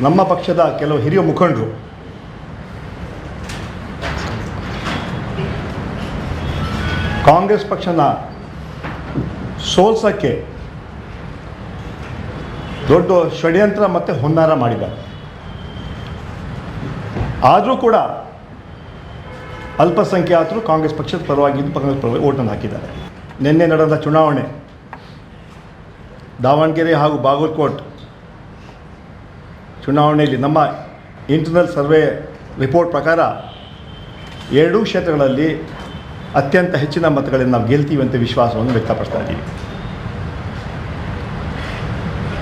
ನಮ್ಮ ಪಕ್ಷದ ಕೆಲವು ಹಿರಿಯ ಮುಖಂಡರು ಕಾಂಗ್ರೆಸ್ ಪಕ್ಷನ ಸೋಲ್ಸೋಕ್ಕೆ ದೊಡ್ಡ ಷಡ್ಯಂತ್ರ ಮತ್ತು ಹುನ್ನಾರ ಮಾಡಿದ್ದಾರೆ. ಆದರೂ ಕೂಡ ಅಲ್ಪಸಂಖ್ಯಾತರು ಕಾಂಗ್ರೆಸ್ ಪಕ್ಷದ ಪರವಾಗಿದ್ದು ಕಾಂಗ್ರೆಸ್ ಪರವಾಗಿ ಓಟನ್ನು ಹಾಕಿದ್ದಾರೆ. ನಿನ್ನೆ ನಡೆದ ಚುನಾವಣೆ ದಾವಣಗೆರೆ ಹಾಗೂ ಬಾಗಲಕೋಟ್ ಚುನಾವಣೆಯಲ್ಲಿ ನಮ್ಮ ಇಂಟರ್ನಲ್ ಸರ್ವೆ ರಿಪೋರ್ಟ್ ಪ್ರಕಾರ ಎರಡೂ ಕ್ಷೇತ್ರಗಳಲ್ಲಿ ಅತ್ಯಂತ ಹೆಚ್ಚಿನ ಮತಗಳಿಂದ ನಾವು ಗೆಲ್ತೀವಿ ಅಂತ ವಿಶ್ವಾಸವನ್ನು ವ್ಯಕ್ತಪಡಿಸ್ತಾ ಇದ್ದೀವಿ.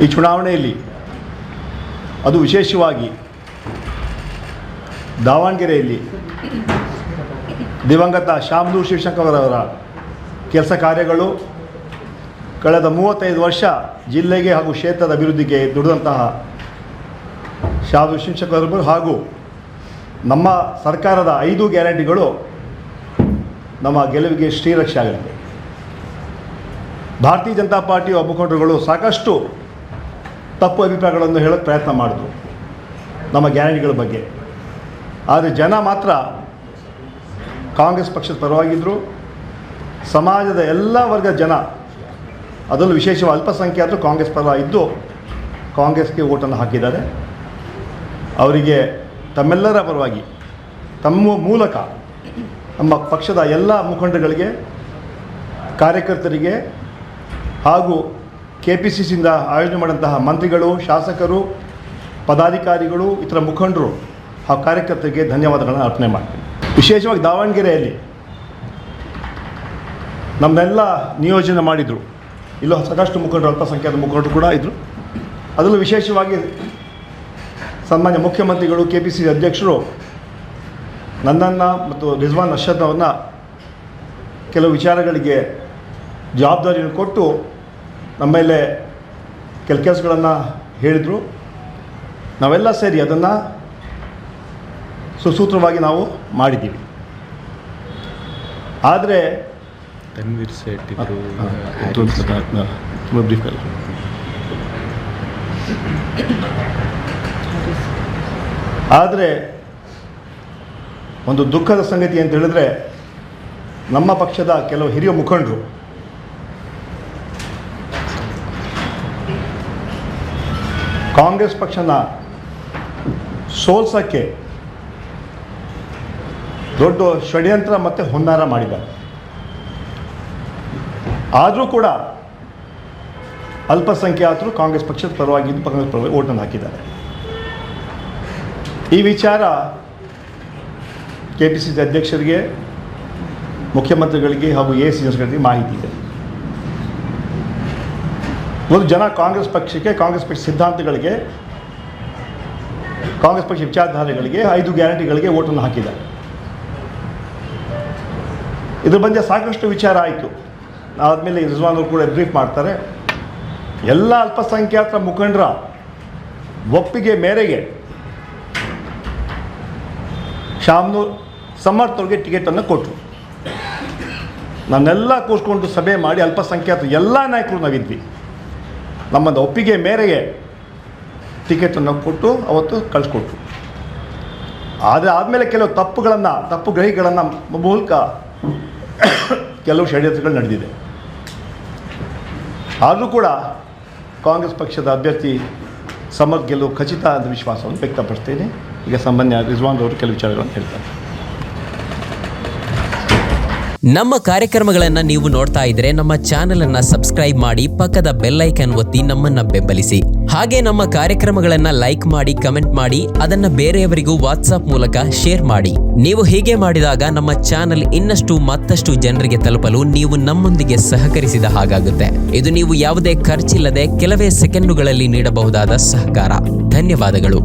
ಈ ಚುನಾವಣೆಯಲ್ಲಿ ಅದು ವಿಶೇಷವಾಗಿ ದಾವಣಗೆರೆಯಲ್ಲಿ ದಿವಂಗತ ಶಾಮನೂರು ಶಿವಶಂಕರ್ ಅವರ ಕೆಲಸ ಕಾರ್ಯಗಳು, ಕಳೆದ 35 ವರ್ಷ ಜಿಲ್ಲೆಗೆ ಹಾಗೂ ಕ್ಷೇತ್ರದ ಅಭಿವೃದ್ಧಿಗೆ ದುಡಿದಂತಹ ಶಾಮನೂರು ಶಿವಶಂಕರ್ ಅವರು ಹಾಗೂ ನಮ್ಮ ಸರ್ಕಾರದ 5 ಗ್ಯಾರಂಟಿಗಳು ನಮ್ಮ ಗೆಲುವಿಗೆ ಶ್ರೀರಕ್ಷೆ ಆಗಲಿದೆ. ಭಾರತೀಯ ಜನತಾ ಪಾರ್ಟಿಯ ಮುಖಂಡರುಗಳು ಸಾಕಷ್ಟು ತಪ್ಪು ಅಭಿಪ್ರಾಯಗಳನ್ನು ಹೇಳೋಕ್ಕೆ ಪ್ರಯತ್ನ ಮಾಡಿದ್ರು ನಮ್ಮ ಗ್ಯಾರಂಟಿಗಳ ಬಗ್ಗೆ. ಆದರೆ ಜನ ಮಾತ್ರ ಕಾಂಗ್ರೆಸ್ ಪಕ್ಷದ ಪರವಾಗಿದ್ದರು. ಸಮಾಜದ ಎಲ್ಲ ವರ್ಗದ ಜನ, ಅದರಲ್ಲೂ ವಿಶೇಷವಾಗಿ ಅಲ್ಪಸಂಖ್ಯಾತರು ಕಾಂಗ್ರೆಸ್ ಪರ ಇದ್ದು ಕಾಂಗ್ರೆಸ್ಗೆ ಓಟನ್ನು ಹಾಕಿದ್ದಾರೆ. ಅವರಿಗೆ ತಮ್ಮೆಲ್ಲರ ಪರವಾಗಿ ತಮ್ಮ ಮೂಲಕ ನಮ್ಮ ಪಕ್ಷದ ಎಲ್ಲ ಮುಖಂಡಗಳಿಗೆ, ಕಾರ್ಯಕರ್ತರಿಗೆ ಹಾಗೂ KPCCಯಿಂದ ಆಯೋಜನೆ ಮಾಡಿದಂತಹ ಮಂತ್ರಿಗಳು, ಶಾಸಕರು, ಪದಾಧಿಕಾರಿಗಳು, ಇತರ ಮುಖಂಡರು ಹಾಗೂ ಕಾರ್ಯಕರ್ತರಿಗೆ ಧನ್ಯವಾದಗಳನ್ನು ಅರ್ಪಣೆ ಮಾಡ್ತೀನಿ. ವಿಶೇಷವಾಗಿ ದಾವಣಗೆರೆಯಲ್ಲಿ ನಮ್ಮನ್ನೆಲ್ಲ ನಿಯೋಜನೆ ಮಾಡಿದರು. ಇಲ್ಲೂ ಸಾಕಷ್ಟು ಮುಖಂಡರು, ಅಲ್ಪಸಂಖ್ಯಾತ ಮುಖಂಡರು ಕೂಡ ಇದ್ದರು. ಅದರಲ್ಲೂ ವಿಶೇಷವಾಗಿ ಸನ್ಮಾನ್ಯ ಮುಖ್ಯಮಂತ್ರಿಗಳು, KPCC ಅಧ್ಯಕ್ಷರು ನನ್ನನ್ನು ಮತ್ತು ರಿಜ್ವಾನ್ ಅರ್ಷದ್ ಅವ್ರನ್ನ ಕೆಲವು ವಿಚಾರಗಳಿಗೆ ಜವಾಬ್ದಾರಿಯನ್ನು ಕೊಟ್ಟು ನಮ್ಮ ಮೇಲೆ ಕೆಲಸಗಳನ್ನು ಹೇಳಿದರು. ನಾವೆಲ್ಲ ಸೇರಿ ಅದನ್ನು ಸುಸೂತ್ರವಾಗಿ ನಾವು ಮಾಡಿದ್ದೀವಿ. ಆದರೆ ತನ್ವೀರ್ ಸೇಠ್ ಬ್ರೀಫ್ ಅಲ್ಲ, ಆದರೆ ಒಂದು ದುಃಖದ ಸಂಗತಿ ಅಂತ ಹೇಳಿದ್ರೆ, ನಮ್ಮ ಪಕ್ಷದ ಕೆಲವು ಹಿರಿಯ ಮುಖಂಡರು ಕಾಂಗ್ರೆಸ್ ಪಕ್ಷನ ಸೋಲ್ಸೋಕ್ಕೆ ದೊಡ್ಡ ಷಡ್ಯಂತ್ರ ಮತ್ತು ಹುನ್ನಾರ ಮಾಡಿದ್ದಾರೆ. ಆದರೂ ಕೂಡ ಅಲ್ಪಸಂಖ್ಯಾತರು ಕಾಂಗ್ರೆಸ್ ಪಕ್ಷದ ಪರವಾಗಿದ್ದು ಕಾಂಗ್ರೆಸ್ ಪರವಾಗಿ ಓಟನ್ನು ಹಾಕಿದ್ದಾರೆ. ಈ ವಿಚಾರ KPCC ಅಧ್ಯಕ್ಷರಿಗೆ, ಮುಖ್ಯಮಂತ್ರಿಗಳಿಗೆ ಹಾಗೂ AICC ಮಾಹಿತಿ ಇದೆ. ಒಂದು ಜನ ಕಾಂಗ್ರೆಸ್ ಪಕ್ಷಕ್ಕೆ, ಕಾಂಗ್ರೆಸ್ ಪಕ್ಷ ಸಿದ್ಧಾಂತಗಳಿಗೆ, ಕಾಂಗ್ರೆಸ್ ಪಕ್ಷ ವಿಚಾರಧಾರೆಗಳಿಗೆ, 5 ಗ್ಯಾರಂಟಿಗಳಿಗೆ ಓಟನ್ನು ಹಾಕಿದ್ದಾರೆ. ಇದ್ರ ಬಗ್ಗೆ ಸಾಕಷ್ಟು ವಿಚಾರ ಆಯಿತು. ಆದಮೇಲೆ ರಿಜ್ವಾನ್ ಅವರು ಕೂಡ ಬ್ರೀಫ್ ಮಾಡ್ತಾರೆ. ಎಲ್ಲ ಅಲ್ಪಸಂಖ್ಯಾತರ ಮುಖಂಡರ ಒಪ್ಪಿಗೆ ಮೇರೆಗೆ ಶಾಮನೂರು ಸಮರ್ಥ್ ಅವ್ರಿಗೆ ಟಿಕೆಟನ್ನು ಕೊಟ್ಟರು. ನನ್ನೆಲ್ಲ ಕೂರಿಸ್ಕೊಂಡು ಸಭೆ ಮಾಡಿ ಅಲ್ಪಸಂಖ್ಯಾತ ಎಲ್ಲ ನಾಯಕರು ನಾವಿದ್ವಿ. ನಮ್ಮದು ಒಪ್ಪಿಗೆ ಮೇರೆಗೆ ಟಿಕೆಟನ್ನು ಕೊಟ್ಟು ಅವತ್ತು ಕಳಿಸ್ಕೊಟ್ರು. ಆದರೆ ಆದಮೇಲೆ ಕೆಲವು ತಪ್ಪು ಗ್ರಹಿಗಳನ್ನು ಮೂಲಕ ಕೆಲವು ಷಡ್ಯಂತ್ರಗಳು ನಡೆದಿದೆ. ಆದರೂ ಕೂಡ ಕಾಂಗ್ರೆಸ್ ಪಕ್ಷದ ಅಭ್ಯರ್ಥಿ ಸಮರ್ಥ್ ಗೆಲುವು ಖಚಿತ ಅಂತ ವಿಶ್ವಾಸವನ್ನು ವ್ಯಕ್ತಪಡಿಸ್ತೇನೆ. ಈಗ ಸಾಮಾನ್ಯ ರಿಜ್ವಾನ್ ಅವರು ಕೆಲವು ವಿಚಾರಗಳನ್ನು ಹೇಳ್ತಾರೆ. ನಮ್ಮ ಕಾರ್ಯಕ್ರಮಗಳನ್ನು ನೀವು ನೋಡ್ತಾ ಇದ್ರೆ ನಮ್ಮ ಚಾನೆಲ್ ಅನ್ನ ಸಬ್ಸ್ಕ್ರೈಬ್ ಮಾಡಿ, ಪಕ್ಕದ ಬೆಲ್ ಐಕಾನ್ ಒತ್ತಿ ನಮ್ಮನ್ನ ಬೆಂಬಲಿಸಿ. ಹಾಗೆ ನಮ್ಮ ಕಾರ್ಯಕ್ರಮಗಳನ್ನ ಲೈಕ್ ಮಾಡಿ, ಕಮೆಂಟ್ ಮಾಡಿ, ಅದನ್ನ ಬೇರೆಯವರಿಗೂ ವಾಟ್ಸ್ಆಪ್ ಮೂಲಕ ಶೇರ್ ಮಾಡಿ. ನೀವು ಹೀಗೆ ಮಾಡಿದಾಗ ನಮ್ಮ ಚಾನೆಲ್ ಇನ್ನಷ್ಟು ಮತ್ತಷ್ಟು ಜನರಿಗೆ ತಲುಪಲು ನೀವು ನಮ್ಮೊಂದಿಗೆ ಸಹಕರಿಸಿದ ಹಾಗಾಗುತ್ತೆ. ಇದು ನೀವು ಯಾವುದೇ ಖರ್ಚಿಲ್ಲದೆ ಕೆಲವೇ ಸೆಕೆಂಡುಗಳಲ್ಲಿ ನೀಡಬಹುದಾದ ಸಹಕಾರ. ಧನ್ಯವಾದಗಳು.